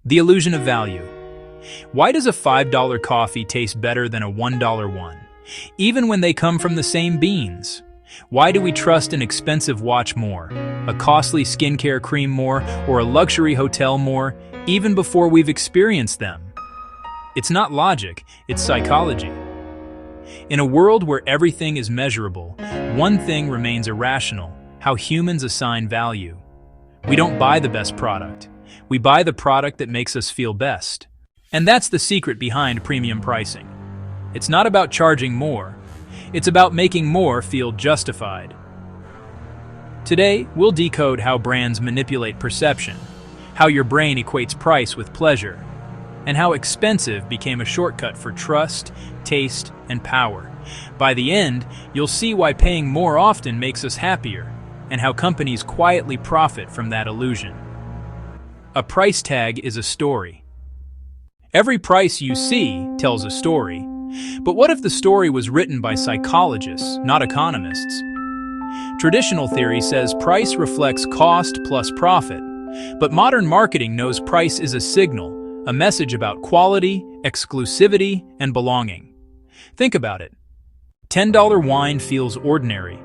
The illusion of value. Why does a $5 coffee taste better than a $1 one, even when they come from the same beans? Why do we trust an expensive watch more, a costly skincare cream more, or a luxury hotel more, even before we've experienced them? It's not logic, it's psychology. In a world where everything is measurable, one thing remains irrational: how humans assign value. We don't buy the best product. We buy the product that makes us feel best. And that's the secret behind premium pricing. It's not about charging more. It's about making more feel justified. Today, we'll decode how brands manipulate perception, how your brain equates price with pleasure, and how expensive became a shortcut for trust, taste, and power. By the end, you'll see why paying more often makes us happier, and how companies quietly profit from that illusion. A price tag is a story. Every price you see tells a story. But what if the story was written by psychologists, not economists? Traditional theory says price reflects cost plus profit, but modern marketing knows price is a signal, a message about quality, exclusivity, and belonging. Think about it. $10 wine feels ordinary.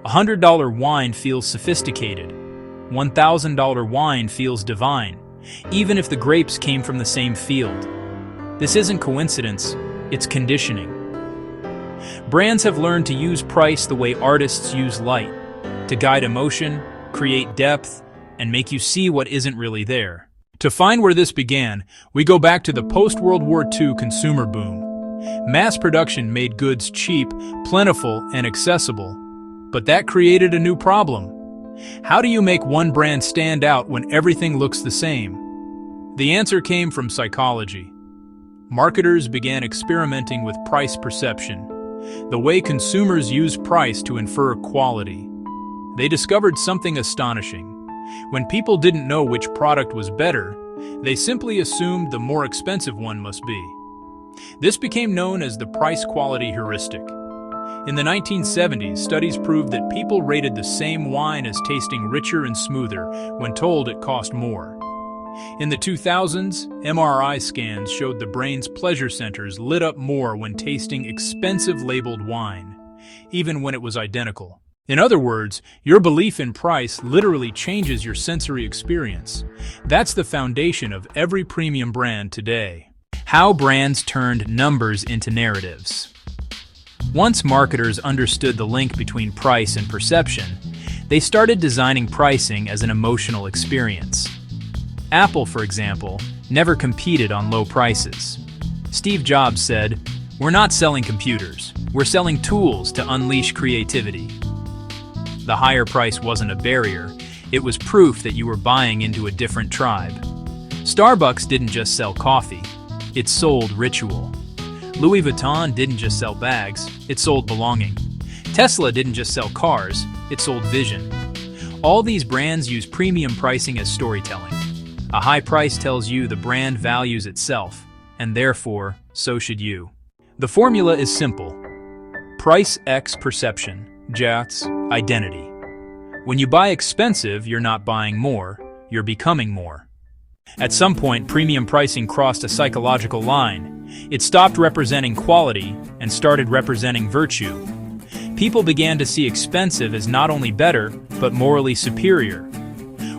$100 wine feels sophisticated. $1,000 wine feels divine, even if the grapes came from the same field. This isn't coincidence, it's conditioning. Brands have learned to use price the way artists use light, to guide emotion, create depth, and make you see what isn't really there. To find where this began, we go back to the post-World War II consumer boom. Mass production made goods cheap, plentiful, and accessible. But that created a new problem. How do you make one brand stand out when everything looks the same? The answer came from psychology. Marketers began experimenting with price perception, the way consumers use price to infer quality. They discovered something astonishing. When people didn't know which product was better, they simply assumed the more expensive one must be. This became known as the price-quality heuristic. In the 1970s, studies proved that people rated the same wine as tasting richer and smoother when told it cost more. In the 2000s, MRI scans showed the brain's pleasure centers lit up more when tasting expensive labeled wine, even when it was identical. In other words, your belief in price literally changes your sensory experience. That's the foundation of every premium brand today. How brands turned numbers into narratives. Once marketers understood the link between price and perception, they started designing pricing as an emotional experience. Apple, for example, never competed on low prices. Steve Jobs said, "We're not selling computers, we're selling tools to unleash creativity." The higher price wasn't a barrier, it was proof that you were buying into a different tribe. Starbucks didn't just sell coffee, it sold ritual. Louis Vuitton didn't just sell bags, it sold belonging. Tesla didn't just sell cars, it sold vision. All these brands use premium pricing as storytelling. A high price tells you the brand values itself, and therefore, so should you. The formula is simple. Price x perception, JATS, identity. When you buy expensive, you're not buying more, you're becoming more. At some point, premium pricing crossed a psychological line. It stopped representing quality and started representing virtue. People began to see expensive as not only better, but morally superior.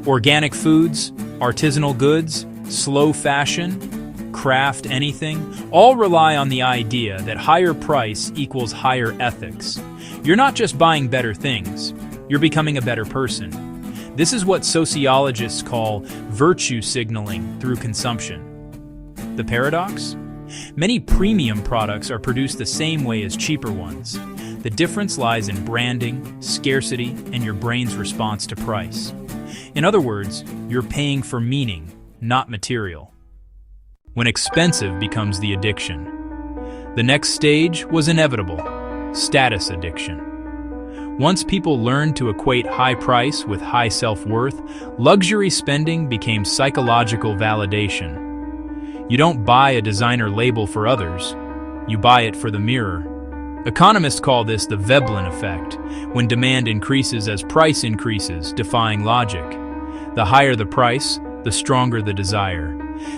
Organic foods, artisanal goods, slow fashion, craft anything, all rely on the idea that higher price equals higher ethics. You're not just buying better things, you're becoming a better person. This is what sociologists call virtue signaling through consumption. The paradox? Many premium products are produced the same way as cheaper ones. The difference lies in branding, scarcity, and your brain's response to price. In other words, you're paying for meaning, not material. When expensive becomes the addiction. The next stage was inevitable: status addiction. Once people learned to equate high price with high self-worth, luxury spending became psychological validation. You don't buy a designer label for others, you buy it for the mirror. Economists call this the Veblen effect, when demand increases as price increases, defying logic. The higher the price, the stronger the desire.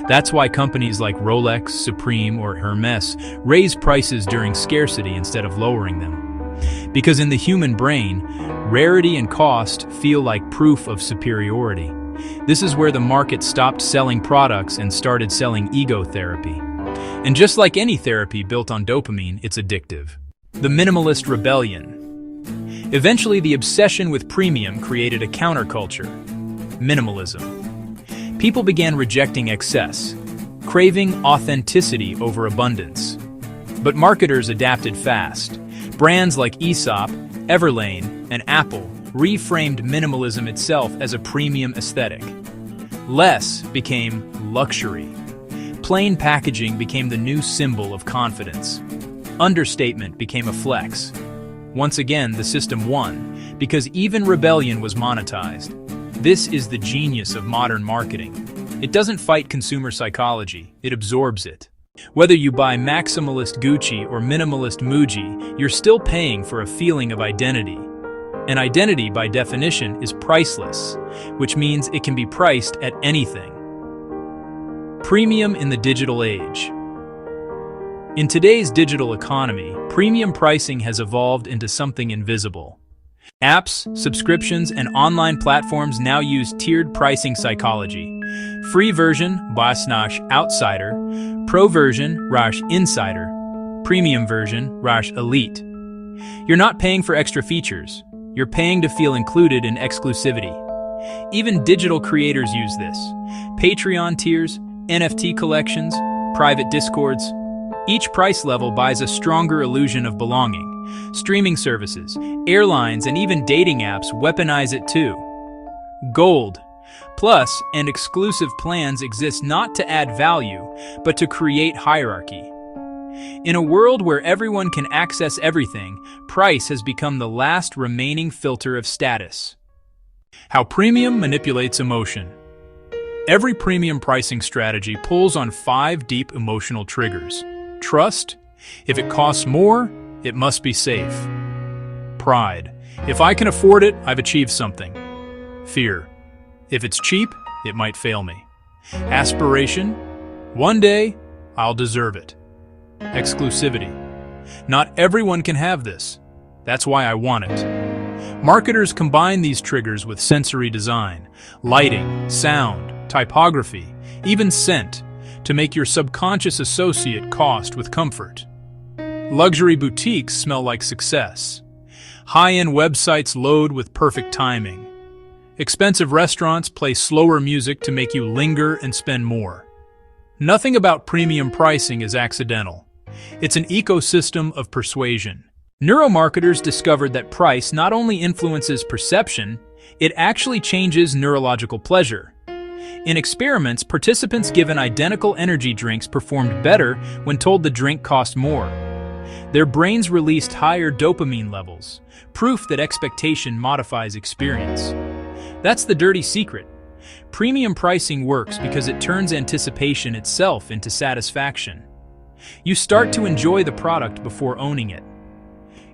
That's why companies like Rolex, Supreme, or Hermes raise prices during scarcity instead of lowering them. Because in the human brain, rarity and cost feel like proof of superiority. This is where the market stopped selling products and started selling ego therapy. And just like any therapy built on dopamine, it's addictive. The Minimalist Rebellion. Eventually, the obsession with premium created a counterculture: minimalism. People began rejecting excess, craving authenticity over abundance. But marketers adapted fast. Brands like Aesop, Everlane, and Apple reframed minimalism itself as a premium aesthetic. Less became luxury. Plain packaging became the new symbol of confidence. Understatement became a flex. Once again, the system won, because even rebellion was monetized. This is the genius of modern marketing. It doesn't fight consumer psychology, it absorbs it. Whether you buy maximalist Gucci or minimalist Muji, you're still paying for a feeling of identity. And identity, by definition, is priceless, which means it can be priced at anything. Premium in the digital age. In today's digital economy, premium pricing has evolved into something invisible. Apps, subscriptions, and online platforms now use tiered pricing psychology. Free version, Basnash Outsider. Pro version, Rash Insider. Premium version, Rash Elite. You're not paying for extra features. You're paying to feel included in exclusivity. Even digital creators use this. Patreon tiers, NFT collections, private discords. Each price level buys a stronger illusion of belonging. Streaming services, airlines, and even dating apps weaponize it too. Gold, Plus and exclusive plans exist not to add value, but to create hierarchy. In a world where everyone can access everything, price has become the last remaining filter of status. How premium manipulates emotion. Every premium pricing strategy pulls on 5 deep emotional triggers. Trust. If it costs more, it must be safe. Pride. If I can afford it, I've achieved something. Fear. If it's cheap, it might fail me. Aspiration. One day, I'll deserve it. Exclusivity. Not everyone can have this. That's why I want it. Marketers combine these triggers with sensory design, lighting, sound, typography, even scent, to make your subconscious associate cost with comfort. Luxury boutiques smell like success. High-end websites load with perfect timing. Expensive restaurants play slower music to make you linger and spend more. Nothing about premium pricing is accidental. It's an ecosystem of persuasion. Neuromarketers discovered that price not only influences perception, it actually changes neurological pleasure. In experiments, participants given identical energy drinks performed better when told the drink cost more. Their brains released higher dopamine levels, proof that expectation modifies experience. That's the dirty secret. Premium pricing works because it turns anticipation itself into satisfaction. You start to enjoy the product before owning it.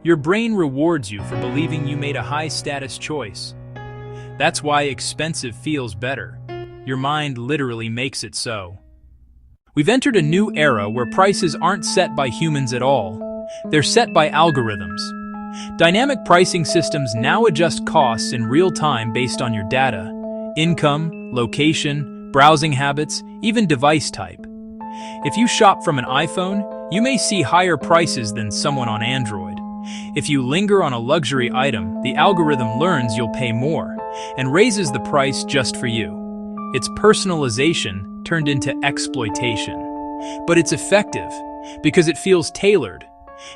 Your brain rewards you for believing you made a high-status choice. That's why expensive feels better. Your mind literally makes it so. We've entered a new era where prices aren't set by humans at all. They're set by algorithms. Dynamic pricing systems now adjust costs in real time based on your data, income, location, browsing habits, even device type. If you shop from an iPhone, you may see higher prices than someone on Android. If you linger on a luxury item, the algorithm learns you'll pay more and raises the price just for you. It's personalization turned into exploitation. But it's effective because it feels tailored.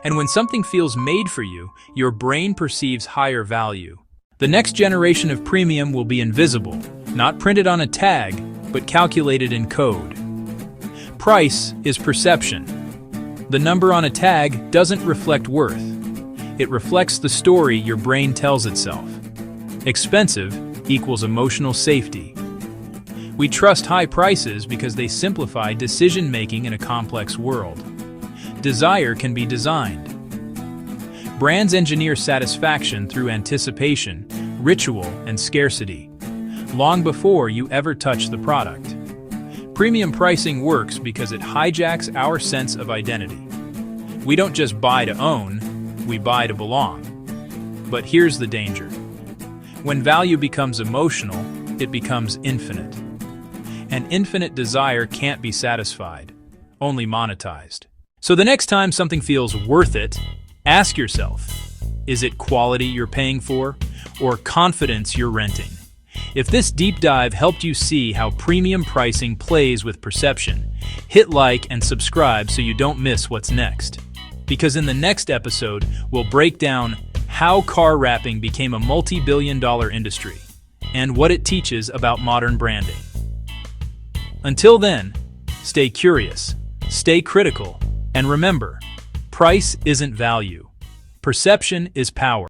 And when something feels made for you, your brain perceives higher value. The next generation of premium will be invisible, not printed on a tag, but calculated in code. Price is perception. The number on a tag doesn't reflect worth. It reflects the story your brain tells itself. Expensive equals emotional safety. We trust high prices because they simplify decision-making in a complex world. Desire can be designed. Brands engineer satisfaction through anticipation, ritual, and scarcity, long before you ever touch the product. Premium pricing works because it hijacks our sense of identity. We don't just buy to own, we buy to belong. But here's the danger. When value becomes emotional, it becomes infinite. And infinite desire can't be satisfied, only monetized. So the next time something feels worth it, ask yourself, is it quality you're paying for, or confidence you're renting? If this deep dive helped you see how premium pricing plays with perception, hit like and subscribe so you don't miss what's next. Because in the next episode, we'll break down how car wrapping became a multi-billion-dollar industry and what it teaches about modern branding. Until then, stay curious, stay critical, and remember, price isn't value. Perception is power.